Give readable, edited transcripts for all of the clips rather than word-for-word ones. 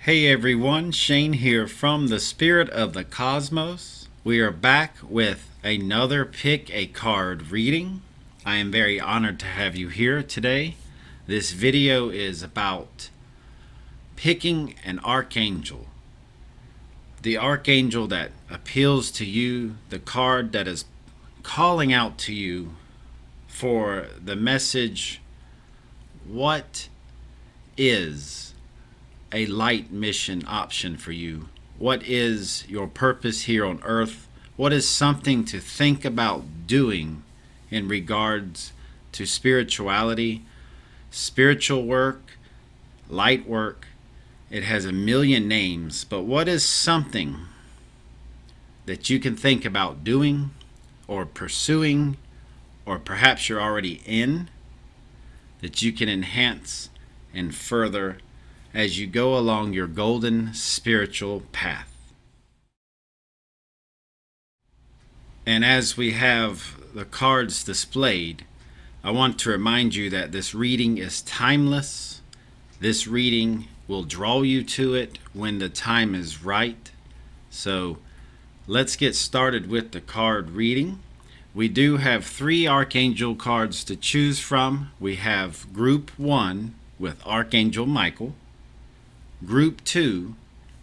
Hey everyone, Shane here from the Spirit of the Cosmos. We are back with another Pick a Card reading. I am very honored to have you here today. This video is about picking an archangel. The archangel that appeals to you, the card that is calling out to you for the message, what is a light mission option for you? What is your purpose here on earth? What is something to think about doing in regards to spirituality, spiritual work, light work? It has a million names, but what is something that you can think about doing or pursuing, or perhaps you're already in, that you can enhance and further as you go along your golden spiritual path? And as we have the cards displayed, I want to remind you that this reading is timeless. This reading will draw you to it when the time is right. So let's get started with the card reading. We do have 3 archangel cards to choose from. We have Group 1 with Archangel Michael, Group 2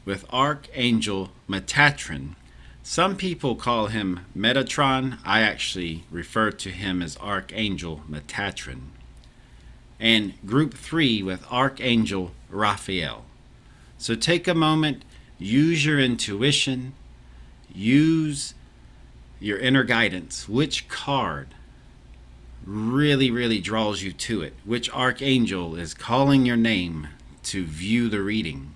with Archangel Metatron. Some people call him Metatron. I actually refer to him as Archangel Metatron. And Group 3 with Archangel Raphael. So take a moment, use your intuition, use your inner guidance. Which card really draws you to it? Which archangel is calling your name to view the reading?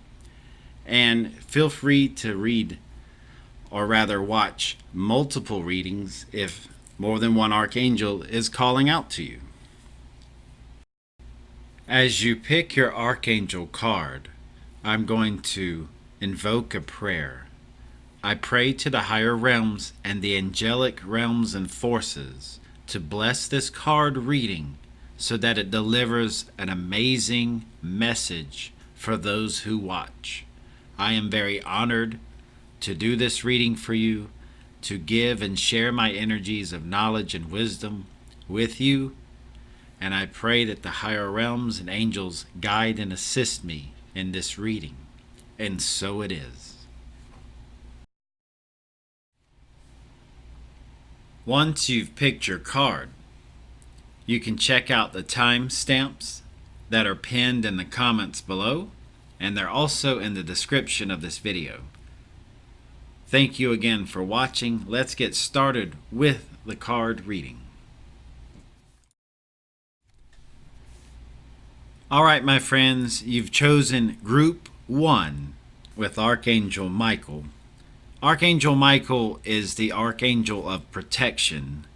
And feel free to read, or rather watch, multiple readings if more than one archangel is calling out to you. As you pick your archangel card, I'm going to invoke a prayer. I pray to the higher realms and the angelic realms and forces to bless this card reading so that it delivers an amazing message for those who watch. I am very honored to do this reading for you, to give and share my energies of knowledge and wisdom with you, and I pray that the higher realms and angels guide and assist me in this reading. And so it is. Once you've picked your card, you can check out the time stamps that are pinned in the comments below, and they're also in the description of this video. Thank you again for watching. Let's get started with the card reading. Alright, my friends, you've chosen Group 1 with Archangel Michael. Archangel Michael is the archangel of protection,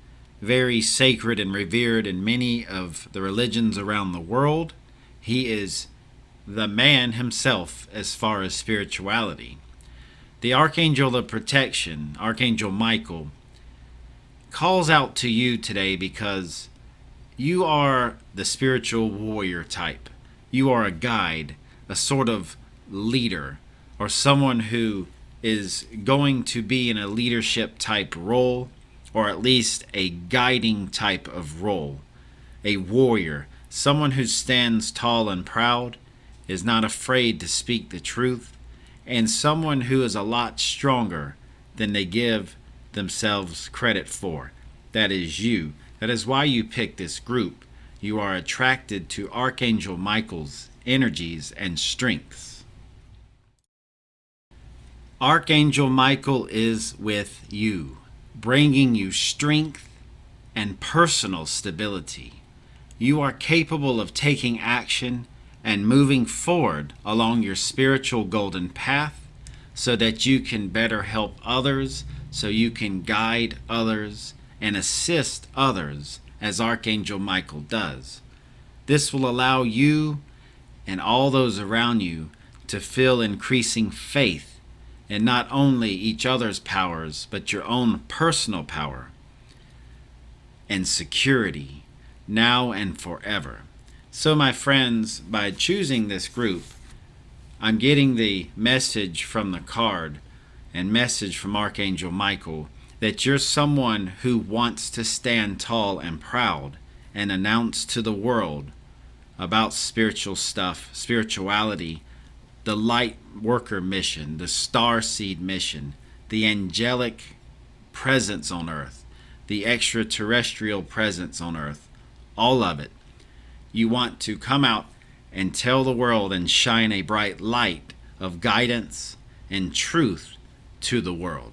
very sacred and revered in many of the religions around the world. He is the man himself as far as spirituality. The archangel of protection, Archangel Michael, calls out to you today because you are the spiritual warrior type. You are a guide, a sort of leader, or someone who is going to be in a leadership type role, or at least a guiding type of role. A warrior, someone who stands tall and proud, is not afraid to speak the truth, and someone who is a lot stronger than they give themselves credit for. That is you. That is why you pick this group. You are attracted to Archangel Michael's energies and strengths. Archangel Michael is with you, bringing you strength and personal stability. You are capable of taking action and moving forward along your spiritual golden path so that you can better help others, so you can guide others and assist others as Archangel Michael does. This will allow you and all those around you to feel increasing faith in not only each other's powers, but your own personal power and security now and forever. So my friends, by choosing this group, I'm getting the message from the card and message from Archangel Michael that you're someone who wants to stand tall and proud and announce to the world about spiritual stuff, spirituality, the light worker mission, the star seed mission, the angelic presence on earth, the extraterrestrial presence on earth, all of it. You want to come out and tell the world and shine a bright light of guidance and truth to the world.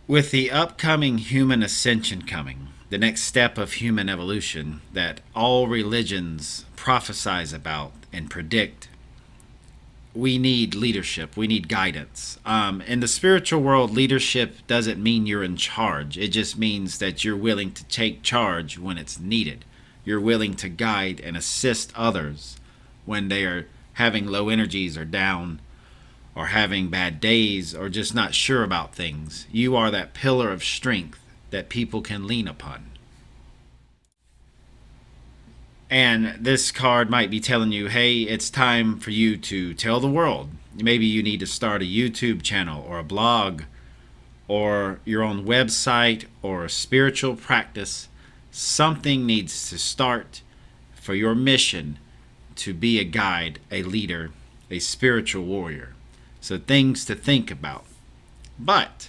With the upcoming human ascension coming, the next step of human evolution that all religions prophesize about and predict, we need leadership. We need guidance. In the spiritual world, leadership doesn't mean you're in charge. It just means that you're willing to take charge when it's needed. You're willing to guide and assist others when they are having low energies or down or having bad days or just not sure about things. You are that pillar of strength that people can lean upon. And this card might be telling you, hey, it's time for you to tell the world. Maybe you need to start a YouTube channel or a blog or your own website or a spiritual practice. Something needs to start for your mission to be a guide, a leader, a spiritual warrior. So things to think about. But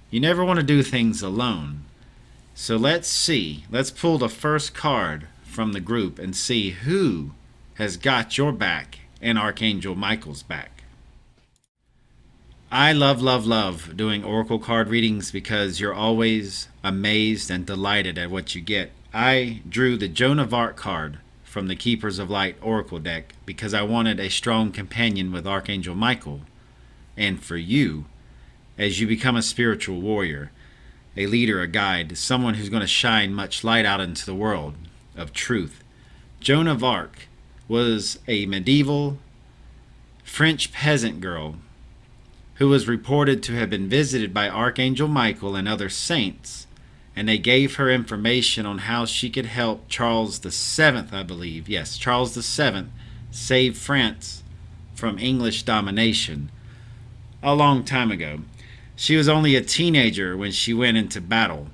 you never want to do things alone. So let's see. Let's pull the first card from the group and see who has got your back and Archangel Michael's back. I love doing oracle card readings because you're always amazed and delighted at what you get. I drew the Joan of Arc card from the Keepers of Light oracle deck because I wanted a strong companion with Archangel Michael. And for you, as you become a spiritual warrior, a leader, a guide, someone who's going to shine much light out into the world of truth. Joan of Arc was a medieval French peasant girl who was reported to have been visited by Archangel Michael and other saints, and they gave her information on how she could help Charles VII, I believe. Yes, Charles VII save France from English domination a long time ago. She was only a teenager when she went into battle,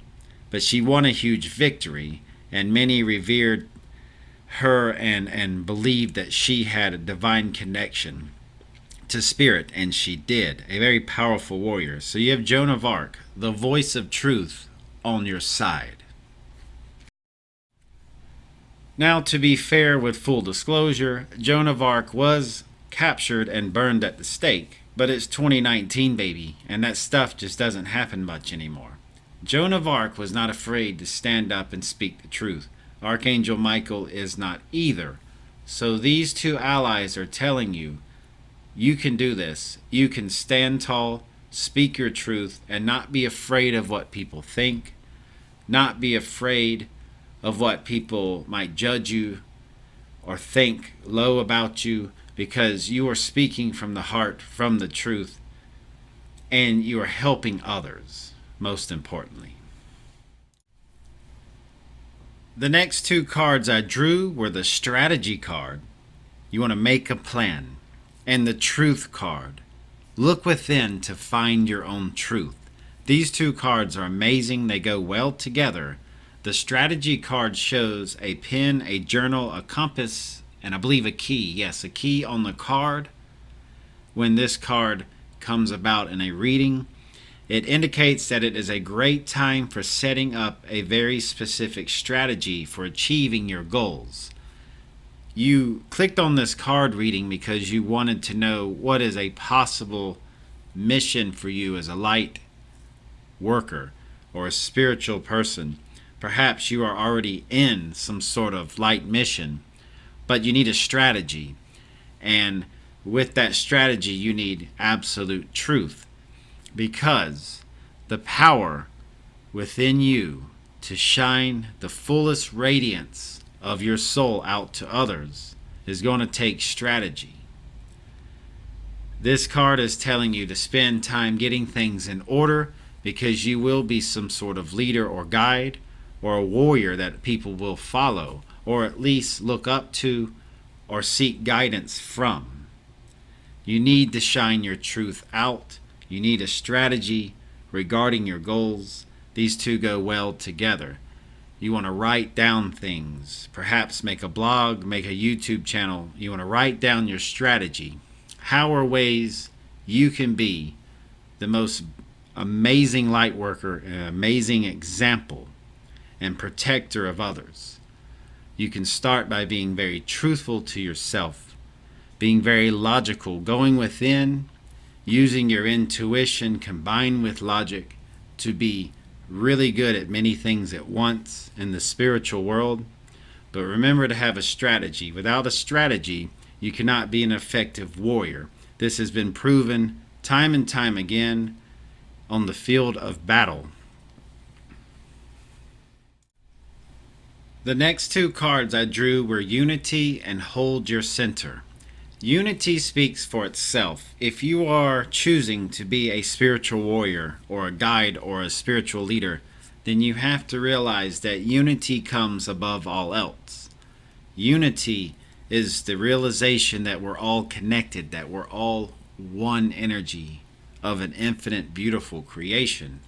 but she won a huge victory, and many revered her and believed that she had a divine connection to spirit, and she did. A very powerful warrior. So you have Joan of Arc, the voice of truth, on your side. Now, to be fair with full disclosure, Joan of Arc was captured and burned at the stake, but it's 2019, baby, and that stuff just doesn't happen much anymore. Joan of Arc was not afraid to stand up and speak the truth. Archangel Michael is not either. So these two allies are telling you, you can do this. You can stand tall, speak your truth, and not be afraid of what people think, not be afraid of what people might judge you or think low about you, because you are speaking from the heart, from the truth, and you are helping others, most importantly. The next two cards I drew were the strategy card. You want to make a plan. And the truth card. Look within to find your own truth. These two cards are amazing. They go well together. The strategy card shows a pen, a journal, a compass, and I believe a key. Yes, a key on the card. When this card comes about in a reading, it indicates that it is a great time for setting up a very specific strategy for achieving your goals. You clicked on this card reading because you wanted to know what is a possible mission for you as a light worker or a spiritual person. Perhaps you are already in some sort of light mission, but you need a strategy. And with that strategy, you need absolute truth, because the power within you to shine the fullest radiance of your soul out to others is going to take strategy. This card is telling you to spend time getting things in order, because you will be some sort of leader or guide or a warrior that people will follow or at least look up to or seek guidance from. You need to shine your truth out. You need a strategy regarding your goals. These two go well together. You want to write down things, perhaps make a blog, make a YouTube channel. You want to write down your strategy. How are ways you can be the most amazing light worker, an amazing example and protector of others? You can start by being very truthful to yourself, being very logical, going within, using your intuition combined with logic to be really good at many things at once in the spiritual world. But remember to have a strategy. Without a strategy, you cannot be an effective warrior. This has been proven time and time again on the field of battle. The next two cards I drew were Unity and Hold Your Center. Unity speaks for itself. If you are choosing to be a spiritual warrior or a guide or a spiritual leader, then you have to realize that unity comes above all else. Unity is the realization that we're all connected, that we're all one energy of an infinite, beautiful creation.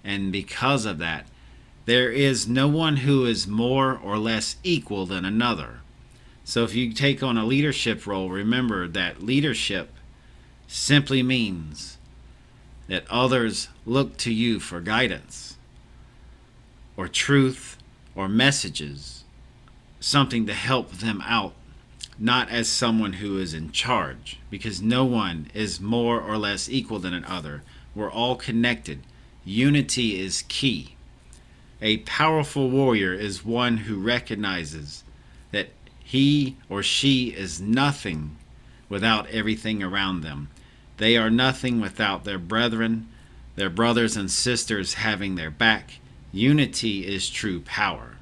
And because of that, there is no one who is more or less equal than another. So if you take on a leadership role, remember that leadership simply means that others look to you for guidance or truth or messages, something to help them out, not as someone who is in charge, because no one is more or less equal than another. We're all connected. Unity is key. A powerful warrior is one who recognizes that he or she is nothing without everything around them. They are nothing without their brethren, their brothers and sisters having their back. Unity is true power.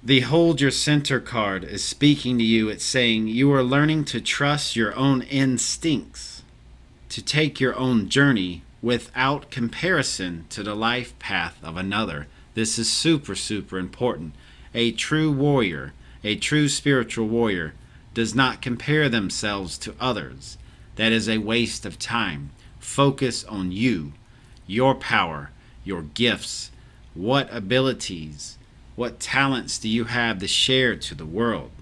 The Hold Your Center card is speaking to you. It's saying you are learning to trust your own instincts, to take your own journey without comparison to the life path of another. This is super, super important. A true warrior, a true spiritual warrior, does not compare themselves to others. That is a waste of time. Focus on you, your power, your gifts. What abilities, what talents do you have to share to the world?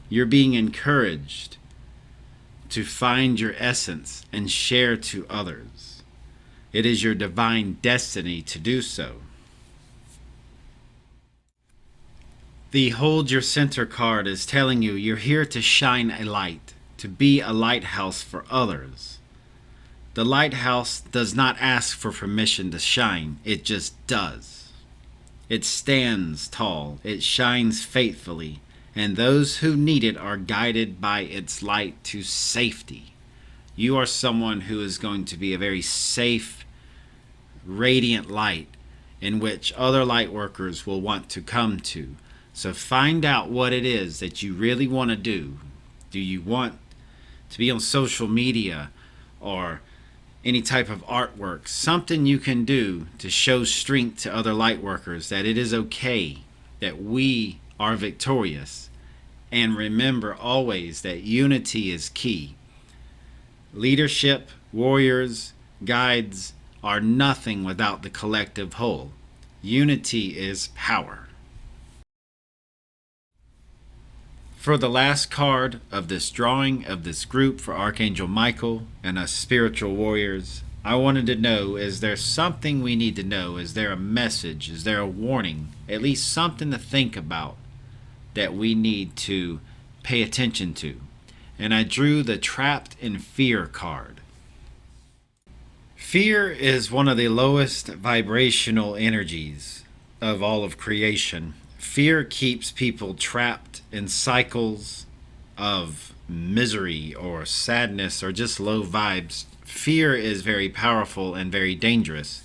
You're being encouraged to find your essence and share to others. It is your divine destiny to do so. The Hold Your Center card is telling you you're here to shine a light, to be a lighthouse for others. The lighthouse does not ask for permission to shine, it just does. It stands tall, it shines faithfully, and those who need it are guided by its light to safety. You are someone who is going to be a very safe, radiant light in which other light workers will want to come to. So find out what it is that you really want to do. Do you want to be on social media or any type of artwork? Something you can do to show strength to other light workers that it is okay, that we are victorious. And remember always that unity is key. Leadership, warriors, guides are nothing without the collective whole. Unity is power. For the last card of this drawing of this group for Archangel Michael and us spiritual warriors, I wanted to know, is there something we need to know? Is there a message? Is there a warning? At least something to think about that we need to pay attention to. And I drew the Trapped in Fear card. Fear is one of the lowest vibrational energies of all of creation. Fear keeps people trapped in cycles of misery or sadness or just low vibes. Fear is very powerful and very dangerous.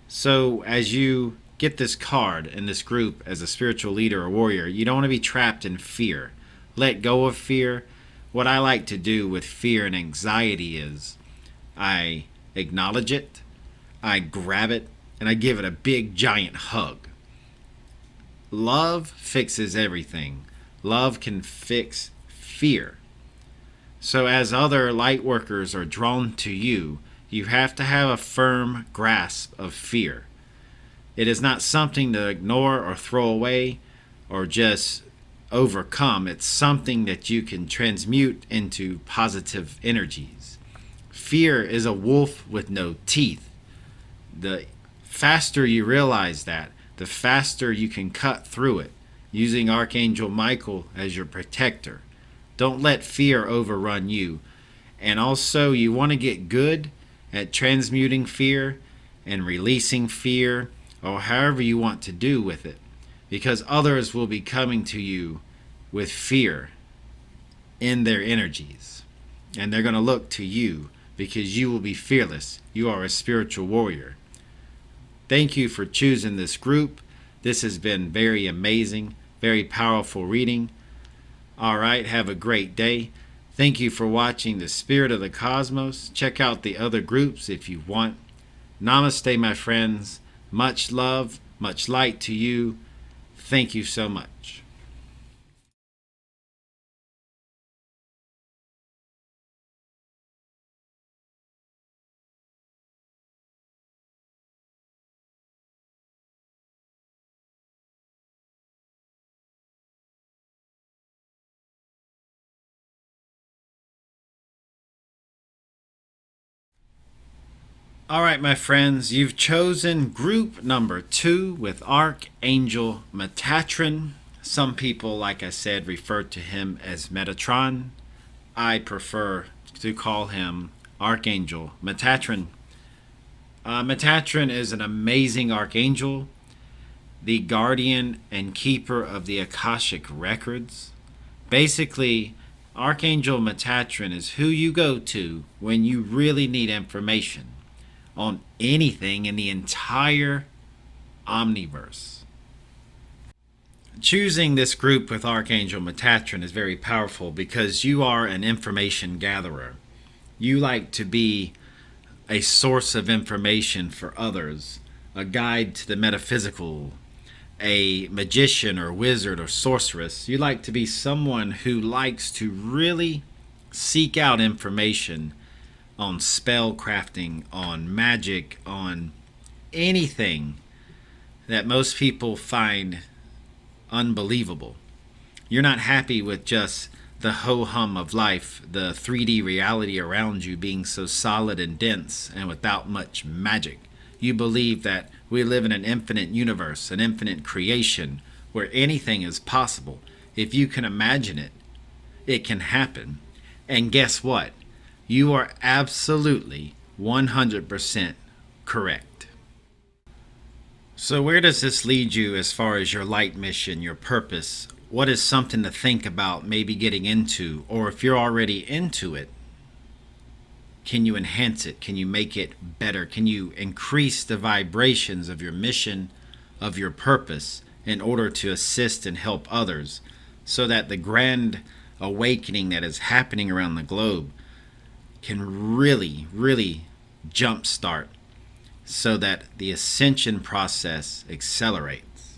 So as you get this card in this group as a spiritual leader or warrior, you don't want to be trapped in fear. Let go of fear. What I like to do with fear and anxiety is I acknowledge it, I grab it, and I give it a big giant hug. Love fixes everything. Love can fix fear. So as other light workers are drawn to you, you have to have a firm grasp of fear. It is not something to ignore or throw away or just overcome. It's something that you can transmute into positive energies. Fear is a wolf with no teeth. The faster you realize that, the faster you can cut through it, using Archangel Michael as your protector. Don't let fear overrun you. And also, you want to get good at transmuting fear and releasing fear, or however you want to do with it, because others will be coming to you with fear in their energies, and they're going to look to you because you will be fearless. You are a spiritual warrior. Thank you for choosing this group. This has been very amazing, very powerful reading. All right, have a great day. Thank you for watching The Spirit of the Cosmos. Check out the other groups if you want. Namaste, my friends. Much love, much light to you. Thank you so much. All right, my friends, you've chosen group number 2 with Archangel Metatron. Some people, like I said, refer to him as Metatron. I prefer to call him Archangel Metatron. Metatron is an amazing archangel, the guardian and keeper of the Akashic records. Basically, Archangel Metatron is who you go to when you really need information on anything in the entire omniverse. Choosing this group with Archangel Metatron is very powerful because you are an information gatherer. You like to be a source of information for others, a guide to the metaphysical, a magician or wizard or sorceress. You like to be someone who likes to really seek out information on spell crafting, on magic, on anything that most people find unbelievable. You're not happy with just the ho-hum of life, the 3D reality around you being so solid and dense and without much magic. You believe that we live in an infinite universe, an infinite creation, where anything is possible. If you can imagine it, it can happen. And guess what? You are absolutely 100% correct. So where does this lead you as far as your light mission, your purpose? What is something to think about maybe getting into? Or if you're already into it, can you enhance it? Can you make it better? Can you increase the vibrations of your mission, of your purpose, in order to assist and help others so that the grand awakening that is happening around the globe can really, really jumpstart so that the ascension process accelerates?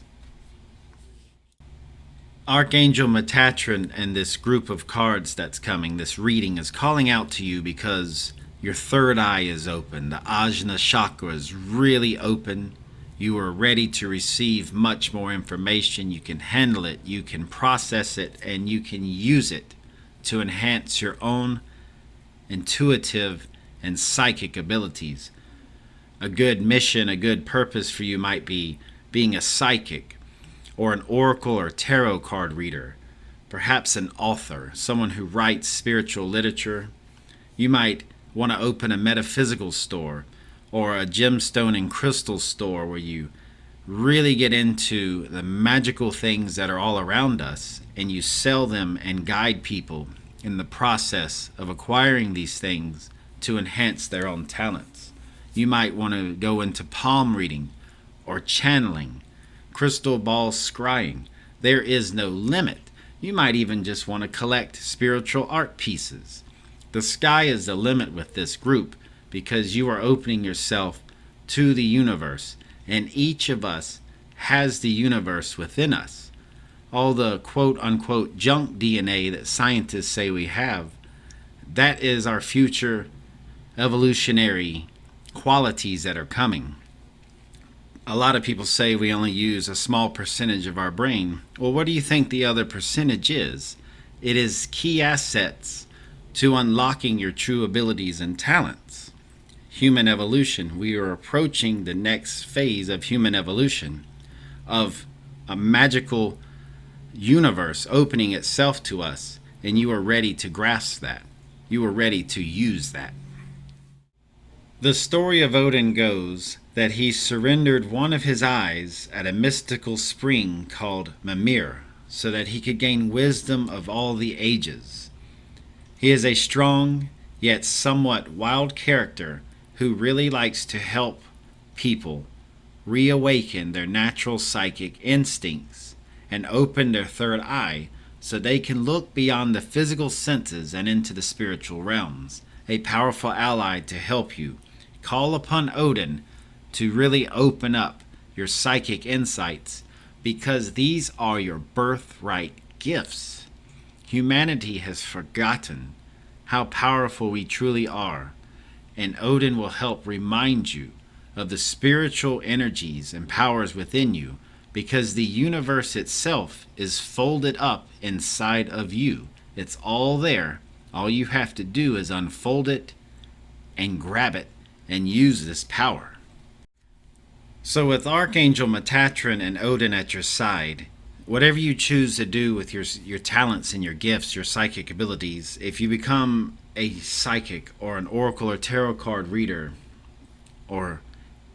Archangel Metatron and this group of cards that's coming, this reading, is calling out to you because your third eye is open. The Ajna chakra is really open. You are ready to receive much more information. You can handle it, you can process it, and you can use it to enhance your own intuitive and psychic abilities. A good mission, a good purpose for you might be being a psychic, or an oracle or tarot card reader, perhaps an author, someone who writes spiritual literature. You might want to open a metaphysical store or a gemstone and crystal store where you really get into the magical things that are all around us and you sell them and guide people in the process of acquiring these things to enhance their own talents. You might want to go into palm reading or channeling, crystal ball scrying. There is no limit. You might even just want to collect spiritual art pieces. The sky is the limit with this group because you are opening yourself to the universe, and each of us has the universe within us. all the quote-unquote junk DNA that scientists say we have, that is our future evolutionary qualities that are coming. A lot of people say we only use a small percentage of our brain. Well, what do you think the other percentage is? It is key assets to unlocking your true abilities and talents. Human evolution. We are approaching the next phase of human evolution, of a magical universe opening itself to us, and you are ready to grasp that. You are ready to use that. The story of Odin goes that he surrendered one of his eyes at a mystical spring called Mimir so that he could gain wisdom of all the ages. He is a strong yet somewhat wild character who really likes to help people reawaken their natural psychic instincts and open their third eye so they can look beyond the physical senses and into the spiritual realms. A powerful ally to help you. Call upon Odin to really open up your psychic insights, because these are your birthright gifts. Humanity has forgotten how powerful we truly are, and Odin will help remind you of the spiritual energies and powers within you, because the universe itself is folded up inside of you. It's all there. All you have to do is unfold it and grab it and use this power. So with Archangel Metatron and Odin at your side, whatever you choose to do with your talents and your gifts, your psychic abilities, if you become a psychic or an oracle or tarot card reader, or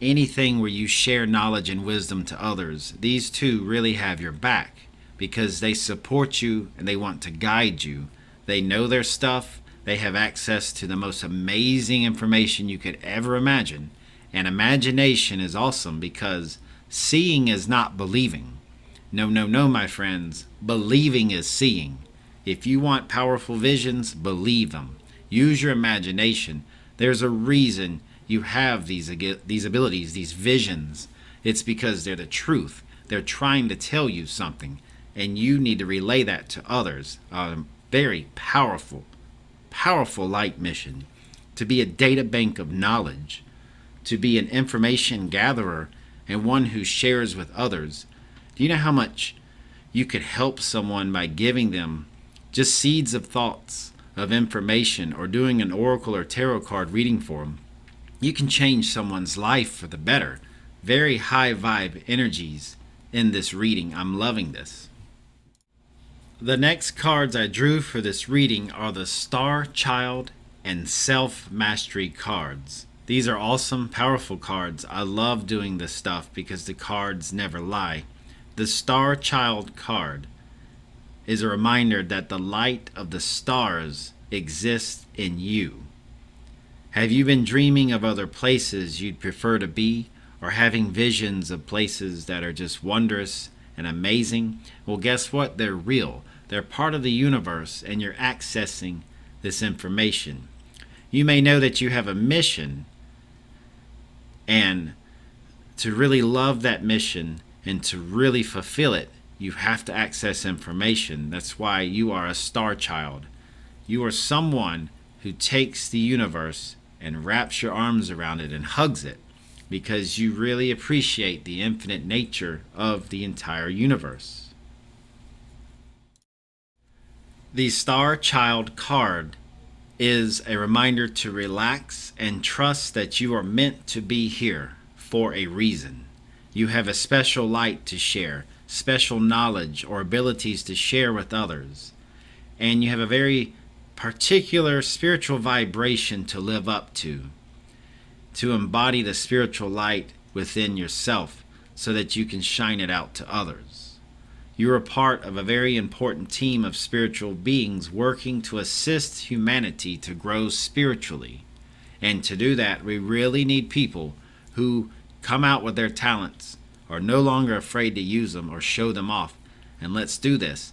anything where you share knowledge and wisdom to others, these two really have your back, because they support you and they want to guide you. They know their stuff. They have access to the most amazing information you could ever imagine. And imagination is awesome, because seeing is not believing. No, my friends. Believing is seeing. If you want powerful visions, believe them. Use your imagination. There's a reason you have these abilities, these visions. It's because they're the truth. They're trying to tell you something, and you need to relay that to others. Very powerful light mission. To be a data bank of knowledge. To be an information gatherer and one who shares with others. Do you know how much you could help someone by giving them just seeds of thoughts, of information, or doing an oracle or tarot card reading for them? You can change someone's life for the better. Very high vibe energies in this reading. I'm loving this. The next cards I drew for this reading are the Star Child and Self Mastery cards. These are awesome, powerful cards. I love doing this stuff because the cards never lie. The Star Child card is a reminder that the light of the stars exists in you. Have you been dreaming of other places you'd prefer to be, or having visions of places that are just wondrous and amazing? Well, guess what? They're real. They're part of the universe, and you're accessing this information. You may know that you have a mission, and to really love that mission and to really fulfill it, you have to access information. That's why you are a star child. You are someone who takes the universe and wraps your arms around it and hugs it, because you really appreciate the infinite nature of the entire universe. The Star Child card is a reminder to relax and trust that you are meant to be here for a reason. You have a special light to share, special knowledge or abilities to share with others, and you have a very particular spiritual vibration to live up to embody the spiritual light within yourself so that you can shine it out to others. You are part of a very important team of spiritual beings working to assist humanity to grow spiritually. And to do that, we really need people who come out with their talents, are no longer afraid to use them or show them off. And let's do this.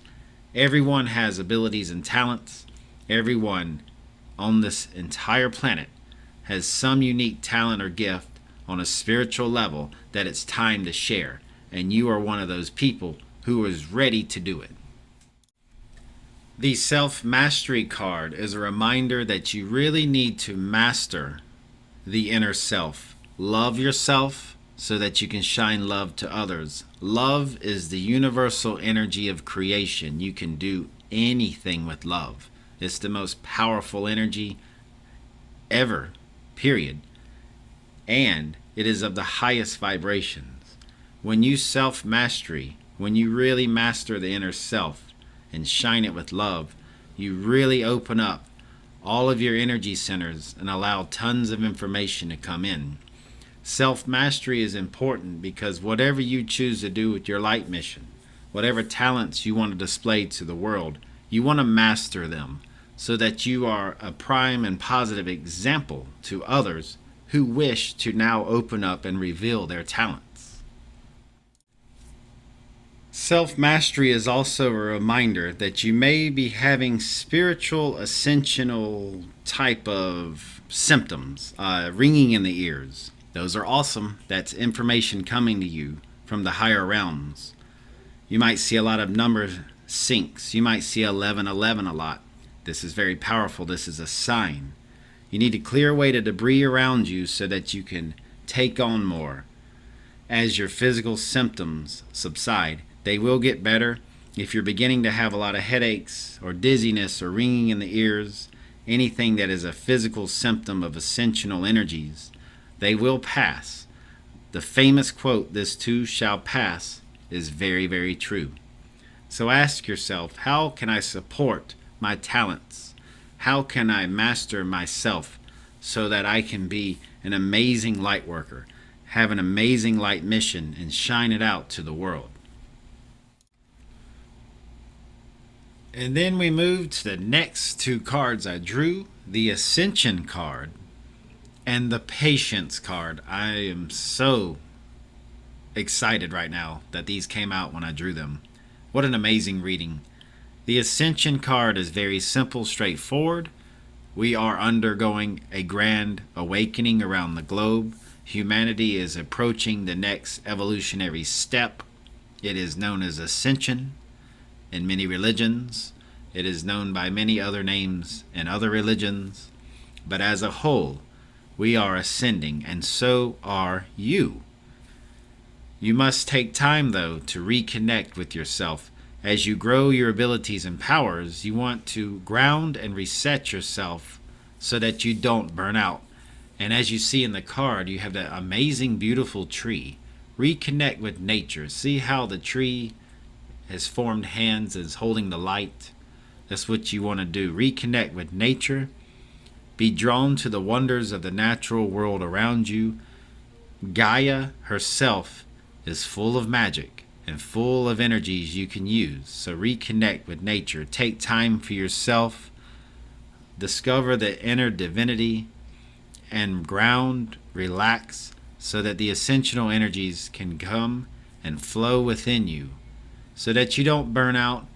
Everyone has abilities and talents. Everyone on this entire planet has some unique talent or gift on a spiritual level that it's time to share. And you are one of those people who is ready to do it. The Self-Mastery card is a reminder that you really need to master the inner self. Love yourself so that you can shine love to others. Love is the universal energy of creation. You can do anything with love. It's the most powerful energy ever, period. And it is of the highest vibrations. When you self-mastery, when you really master the inner self and shine it with love, you really open up all of your energy centers and allow tons of information to come in. Self-mastery is important because whatever you choose to do with your light mission, whatever talents you want to display to the world, you want to master them so that you are a prime and positive example to others who wish to now open up and reveal their talents. Self-mastery is also a reminder that you may be having spiritual ascensional type of symptoms, ringing in the ears. Those are awesome. That's information coming to you from the higher realms. You might see a lot of number syncs. You might see 1111 a lot. This is very powerful. This is a sign. You need to clear away the debris around you so that you can take on more. As your physical symptoms subside, they will get better. If you're beginning to have a lot of headaches or dizziness or ringing in the ears, anything that is a physical symptom of ascensional energies, they will pass. The famous quote, "This too shall pass," is very, very true. So ask yourself, how can I support my talents? How can I master myself so that I can be an amazing light worker, have an amazing light mission, and shine it out to the world? And then we move to the next two cards I drew, the Ascension card and the Patience card. I am so excited right now that these came out when I drew them. What an amazing reading. The Ascension card is very simple, straightforward. We are undergoing a grand awakening around the globe. Humanity is approaching the next evolutionary step. It is known as Ascension in many religions. It is known by many other names in other religions. But as a whole, we are ascending, and so are you. You must take time, though, to reconnect with yourself. As you grow your abilities and powers, you want to ground and reset yourself so that you don't burn out. And as you see in the card, you have that amazing, beautiful tree. Reconnect with nature. See how the tree has formed hands, is holding the light. That's what you want to do. Reconnect with nature. Be drawn to the wonders of the natural world around you. Gaia herself is full of magic and full of energies you can use. So reconnect with nature. Take time for yourself. Discover the inner divinity and ground, relax, so that the ascensional energies can come and flow within you, so that you don't burn out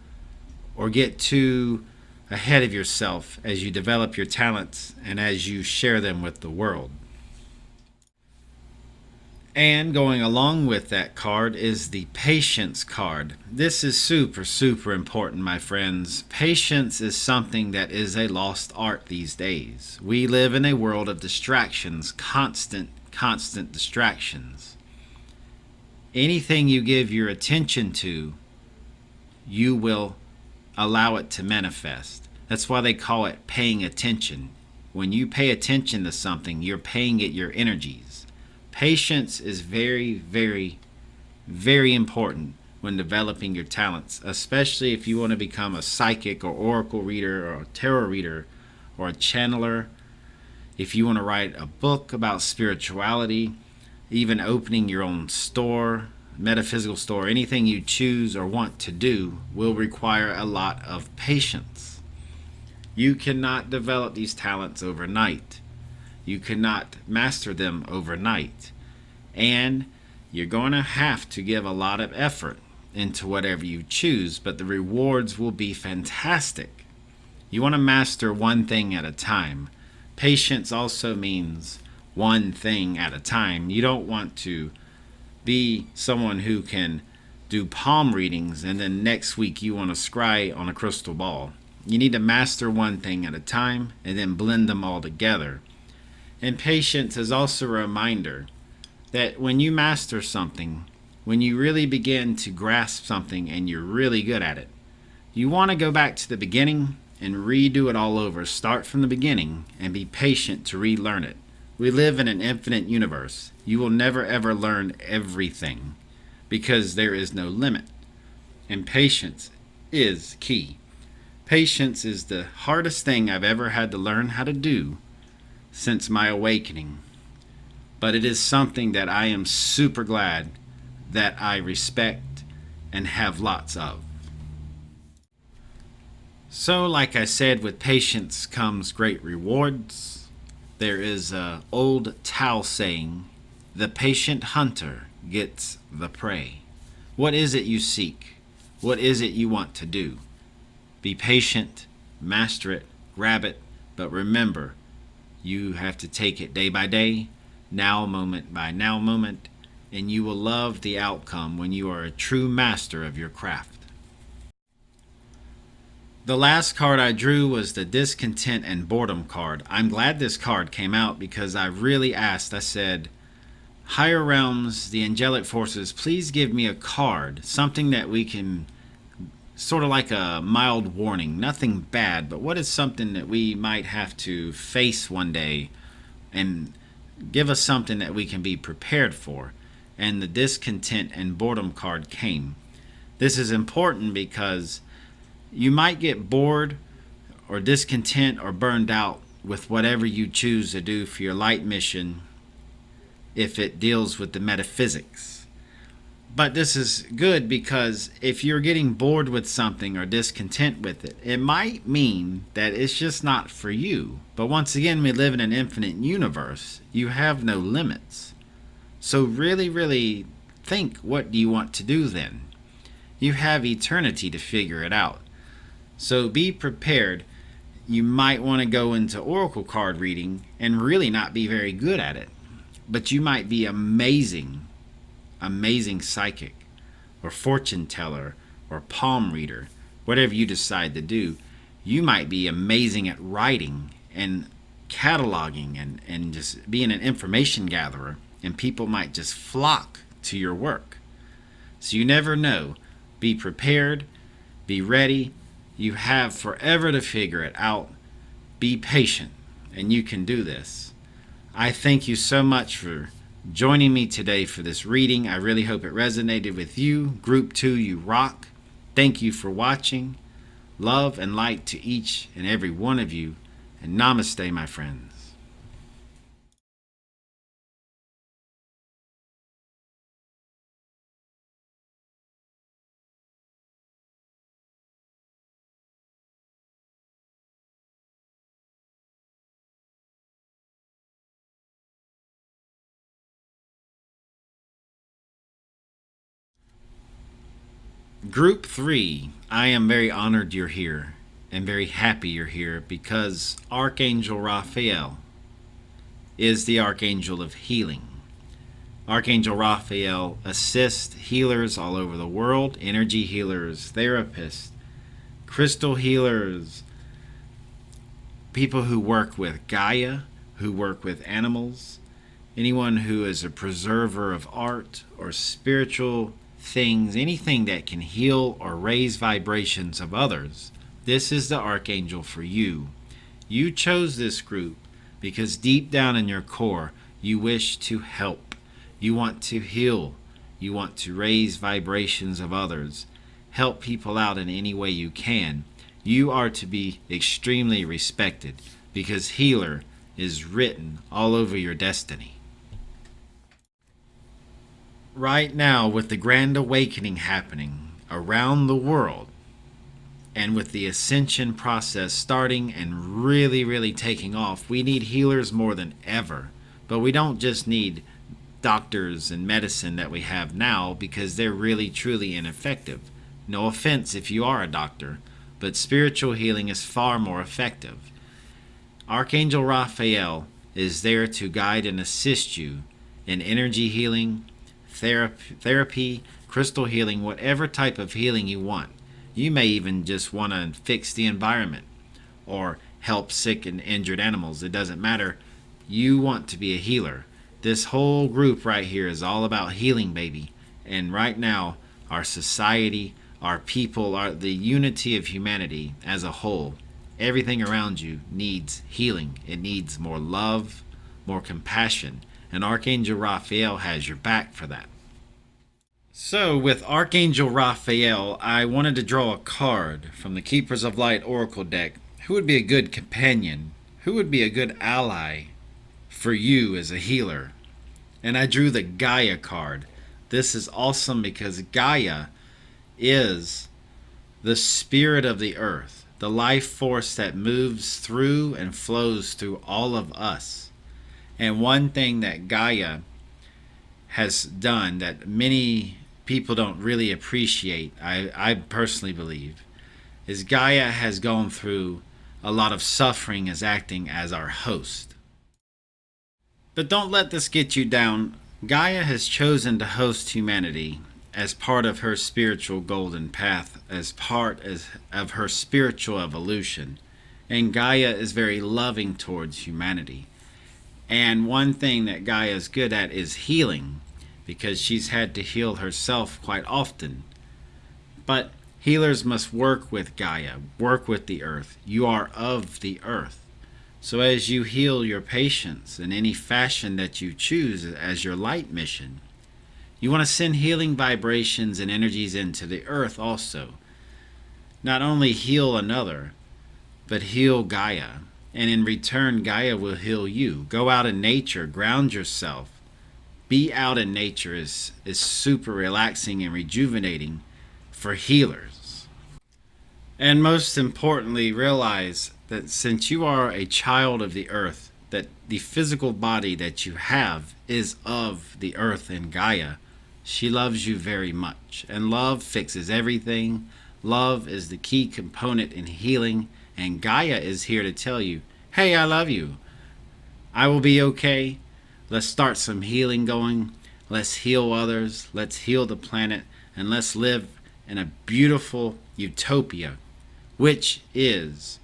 or get too ahead of yourself as you develop your talents and as you share them with the world. And going along with that card is the Patience card. This is super, super important, my friends. Patience is something that is a lost art these days. We live in a world of distractions, constant distractions. Anything you give your attention to, you will allow it to manifest. That's why they call it paying attention. When you pay attention to something, you're paying it your energies. Patience is very, very, very important when developing your talents, especially if you want to become a psychic or oracle reader or a tarot reader or a channeler. If you want to write a book about spirituality, even opening your own store, metaphysical store, anything you choose or want to do will require a lot of patience. You cannot develop these talents overnight. You cannot master them overnight. And you're going to have to give a lot of effort into whatever you choose, but the rewards will be fantastic. You want to master one thing at a time. Patience also means one thing at a time. You don't want to be someone who can do palm readings, and then next week you want to scry on a crystal ball. You need to master one thing at a time and then blend them all together. And patience is also a reminder that when you master something, when you really begin to grasp something and you're really good at it, you want to go back to the beginning and redo it all over. Start from the beginning and be patient to relearn it. We live in an infinite universe. You will never ever learn everything because there is no limit. And patience is key. Patience is the hardest thing I've ever had to learn how to do since my awakening. But it is something that I am super glad that I respect and have lots of. So, like I said, with patience comes great rewards. There is an old Tao saying, the patient hunter gets the prey. What is it you seek? What is it you want to do? Be patient, master it, grab it, but remember, you have to take it day by day, now moment by now moment, and you will love the outcome when you are a true master of your craft. The last card I drew was the Discontent and Boredom card. I'm glad this card came out because I really asked, I said, higher realms, the angelic forces, please give me a card, something that we can, sort of like a mild warning, nothing bad, but what is something that we might have to face one day, and give us something that we can be prepared for. And the Discontent and Boredom card came. This is important because you might get bored or discontent or burned out with whatever you choose to do for your light mission if it deals with the metaphysics. But this is good because if you're getting bored with something or discontent with it, it might mean that it's just not for you. But once again, we live in an infinite universe. You have no limits. So really, really think, what do you want to do then? You have eternity to figure it out. So be prepared. You might want to go into oracle card reading and really not be very good at it. But you might be amazing psychic or fortune teller or palm reader, whatever you decide to do. You might be amazing at writing and cataloging and just being an information gatherer, and people might just flock to your work. So you never know. Be prepared, be ready. You have forever to figure it out. Be patient, and you can do this. I thank you so much for joining me today for this reading. I really hope it resonated with you. Group 2, you rock. Thank you for watching. Love and light to each and every one of you. And namaste, my friends. Group 3, I am very honored you're here and very happy you're here because Archangel Raphael is the Archangel of Healing. Archangel Raphael assists healers all over the world, energy healers, therapists, crystal healers, people who work with Gaia, who work with animals, anyone who is a preserver of art or spiritual things, anything that can heal or raise vibrations of others. This is the Archangel for you. You chose this group because deep down in your core, you wish to help. You want to heal. You want to raise vibrations of others. Help people out in any way you can. You are to be extremely respected because healer is written all over your destiny. Right now, with the Grand Awakening happening around the world, and with the ascension process starting and really, really taking off, we need healers more than ever. But we don't just need doctors and medicine that we have now because they're really, truly ineffective. No offense if you are a doctor, but spiritual healing is far more effective. Archangel Raphael is there to guide and assist you in energy healing, therapy, crystal healing, whatever type of healing you want. You may even just want to fix the environment or help sick and injured animals. It doesn't matter. You want to be a healer. This whole group right here is all about healing, baby. And right now, our society, our people, the unity of humanity as a whole, everything around you needs healing. It needs more love, more compassion. And Archangel Raphael has your back for that. So with Archangel Raphael, I wanted to draw a card from the Keepers of Light Oracle deck. Who would be a good companion? Who would be a good ally for you as a healer? And I drew the Gaia card. This is awesome because Gaia is the spirit of the earth, the life force that moves through and flows through all of us. And one thing that Gaia has done that many people don't really appreciate, I personally believe, is Gaia has gone through a lot of suffering as acting as our host. But don't let this get you down. Gaia has chosen to host humanity as part of her spiritual golden path, as part of her spiritual evolution. And Gaia is very loving towards humanity. And one thing that Gaia is good at is healing, because she's had to heal herself quite often. But healers must work with Gaia, work with the earth. You are of the earth. So as you heal your patients in any fashion that you choose as your light mission, you want to send healing vibrations and energies into the earth also. Not only heal another, but heal Gaia. And in return, Gaia will heal you. Go out in nature, ground yourself. Be out in nature is super relaxing and rejuvenating for healers. And most importantly, realize that since you are a child of the earth, that the physical body that you have is of the earth and Gaia. She loves you very much. And love fixes everything. Love is the key component in healing. And Gaia is here to tell you, hey, I love you. I will be okay. Let's start some healing going. Let's heal others. Let's heal the planet. And let's live in a beautiful utopia, which is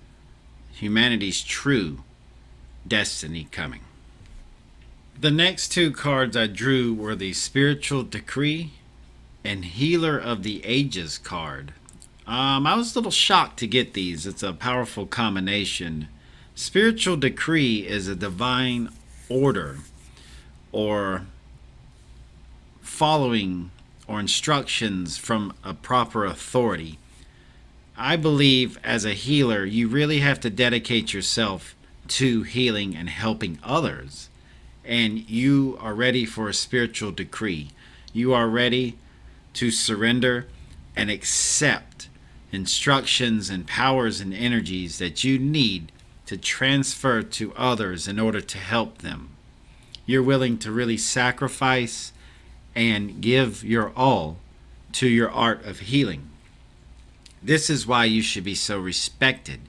humanity's true destiny coming. The next two cards I drew were the Spiritual Decree and Healer of the Ages card. I was a little shocked to get these. It's a powerful combination. Spiritual Decree is a divine order or following or instructions from a proper authority. I believe as a healer, you really have to dedicate yourself to healing and helping others. And you are ready for a spiritual decree. You are ready to surrender and accept instructions and powers and energies that you need to transfer to others in order to help them. You're willing to really sacrifice and give your all to your art of healing. This is why you should be so respected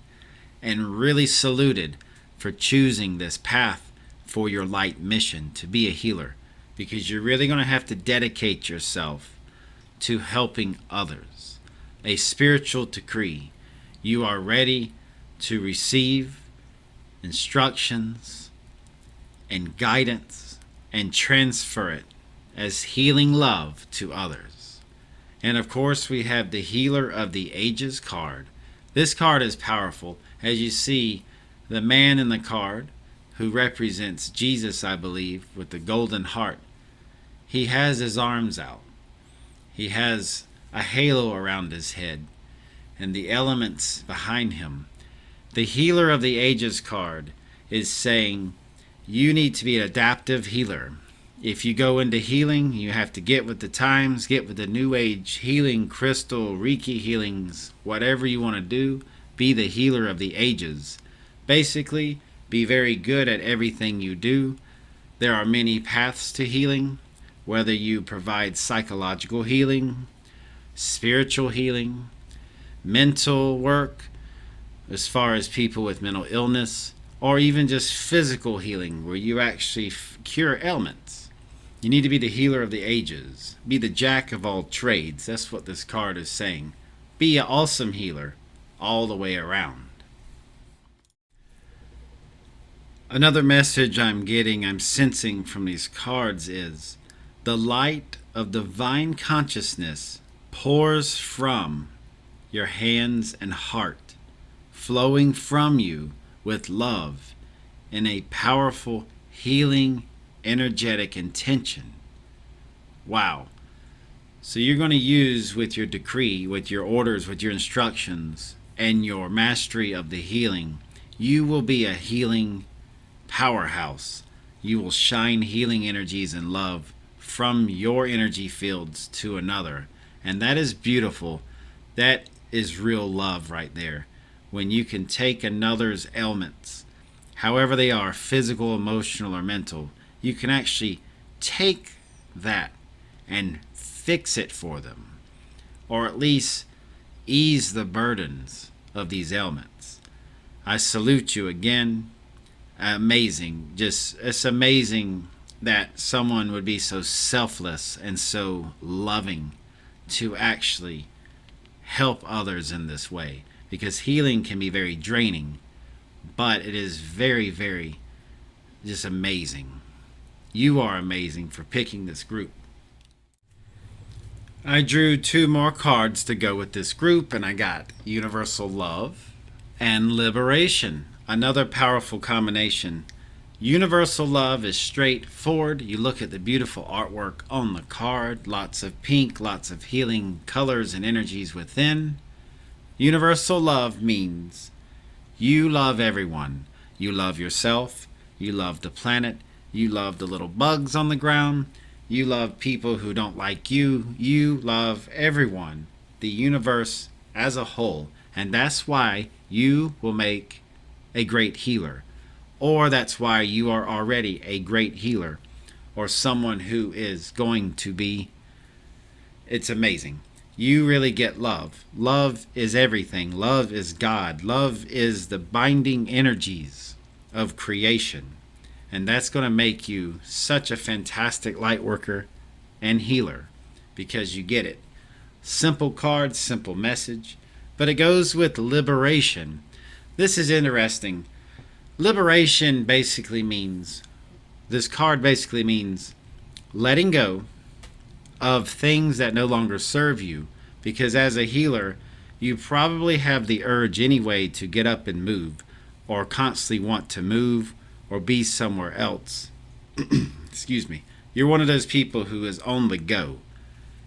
and really saluted for choosing this path for your light mission to be a healer, because you're really going to have to dedicate yourself to helping others. A spiritual decree. You are ready to receive instructions and guidance and transfer it as healing love to others. And of course, we have the Healer of the Ages card. This card is powerful. As you see, the man in the card, who represents Jesus, I believe, with the golden heart, he has his arms out. He has a halo around his head and the elements behind him. The Healer of the Ages card is saying you need to be an adaptive healer. If you go into healing, you have to get with the times, get with the new age healing, crystal, Reiki healings, whatever you want to do. Be the healer of the ages. Basically, be very good at everything you do. There are many paths to healing, whether you provide psychological healing, spiritual healing, mental work, as far as people with mental illness, or even just physical healing, where you actually cure ailments. You need to be the healer of the ages. Be the jack of all trades. That's what this card is saying. Be an awesome healer all the way around. Another message I'm sensing from these cards is the light of divine consciousness pours from your hands and heart, flowing from you with love in a powerful, healing, energetic intention. Wow. So you're going to use with your decree, with your orders, with your instructions, and your mastery of the healing, you will be a healing powerhouse. You will shine healing energies and love from your energy fields to another. And that is beautiful. That is real love right there. When you can take another's ailments, however they are, physical, emotional, or mental, you can actually take that and fix it for them, or at least ease the burdens of these ailments. I salute you again. Amazing. It's amazing that someone would be so selfless and so loving to actually help others in this way, because healing can be very draining, but it is very, very just amazing. You are amazing for picking this group. I drew 2 more cards to go with this group, and I got Universal Love and Liberation. Another powerful combination. Universal Love is straightforward. You look at the beautiful artwork on the card, lots of pink, lots of healing colors and energies within. Universal Love means you love everyone. You love yourself, you love the planet, you love the little bugs on the ground, you love people who don't like you, you love everyone, the universe as a whole. And that's why you will make a great healer, or that's why you are already a great healer, or someone who is going to be. It's amazing. You really get love. Love is everything. Love is God. Love is the binding energies of creation. And that's going to make you such a fantastic light worker and healer, because you get it. Simple card, simple message, but it goes with liberation. This is interesting. Liberation basically means, this card basically means letting go of things that no longer serve you, because as a healer, you probably have the urge anyway to get up and move, or constantly want to move or be somewhere else. Excuse me. You're one of those people who is on the go,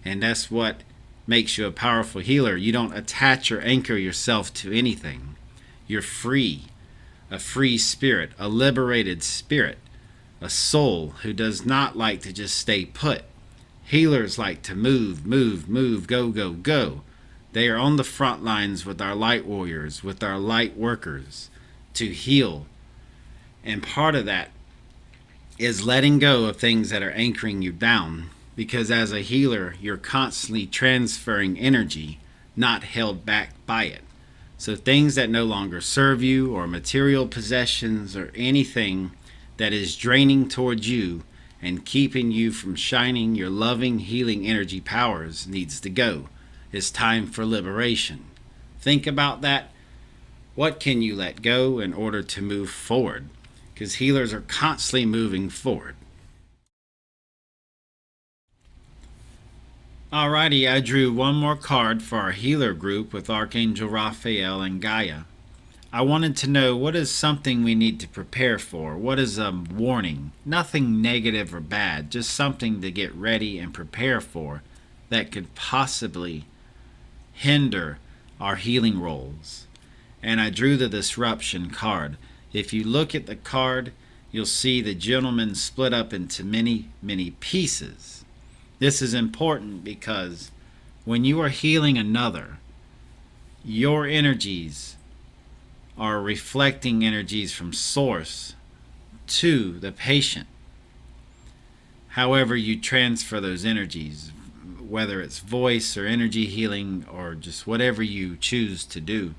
and that's what makes you a powerful healer. You don't attach or anchor yourself to anything. You're free, a free spirit, a liberated spirit, a soul who does not like to just stay put. Healers like to move, move, move, go, go, go. They are on the front lines with our light warriors, with our light workers to heal. And part of that is letting go of things that are anchoring you down, because as a healer, you're constantly transferring energy, not held back by it. So things that no longer serve you, or material possessions, or anything that is draining towards you and keeping you from shining your loving, healing energy powers, needs to go. It's time for liberation. Think about that. What can you let go in order to move forward? Because healers are constantly moving forward. Alrighty, I drew 1 more card for our healer group with Archangel Raphael and Gaia. I wanted to know, what is something we need to prepare for? What is a warning? Nothing negative or bad, just something to get ready and prepare for that could possibly hinder our healing roles. And I drew the disruption card. If you look at the card, you'll see the gentleman split up into many, many pieces. This is important because when you are healing another, your energies are reflecting energies from source to the patient. However you transfer those energies, whether it's voice or energy healing or just whatever you choose to do.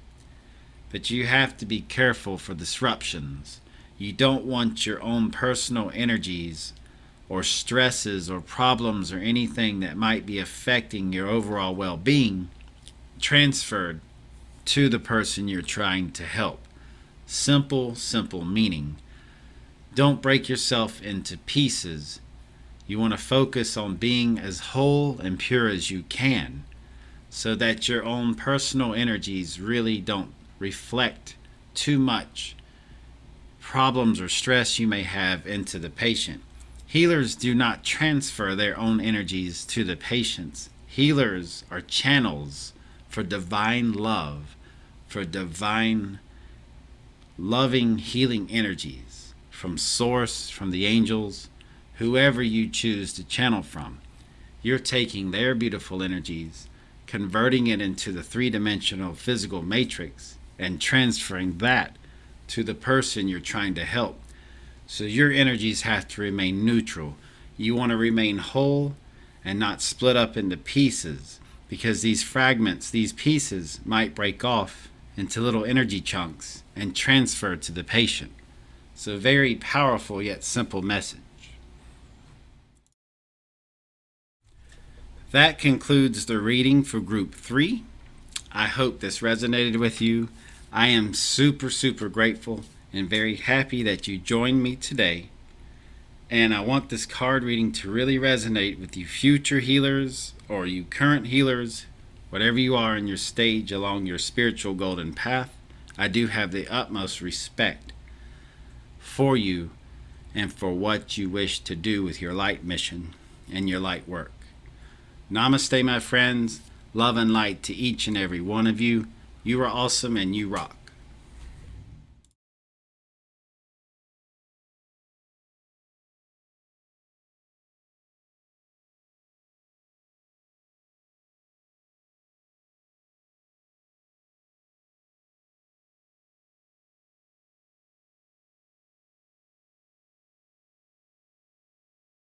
But you have to be careful for disruptions. You don't want your own personal energies or stresses or problems or anything that might be affecting your overall well-being transferred to the person you're trying to help. Simple, simple meaning. Don't break yourself into pieces. You want to focus on being as whole and pure as you can, so that your own personal energies really don't reflect too much problems or stress you may have into the patient. Healers do not transfer their own energies to the patients. Healers are channels for divine love, for divine loving healing energies from source, from the angels, whoever you choose to channel from. You're taking their beautiful energies, converting it into the three-dimensional physical matrix, and transferring that to the person you're trying to help. So your energies have to remain neutral. You want to remain whole and not split up into pieces, because these fragments, these pieces, might break off into little energy chunks and transfer to the patient. So very powerful yet simple message. That concludes the reading for Group 3. I hope this resonated with you. I am super, super grateful and very happy that you joined me today. And I want this card reading to really resonate with you future healers or you current healers, whatever you are in your stage along your spiritual golden path. I do have the utmost respect for you and for what you wish to do with your light mission and your light work. Namaste, my friends. Love and light to each and every one of you. You are awesome and you rock.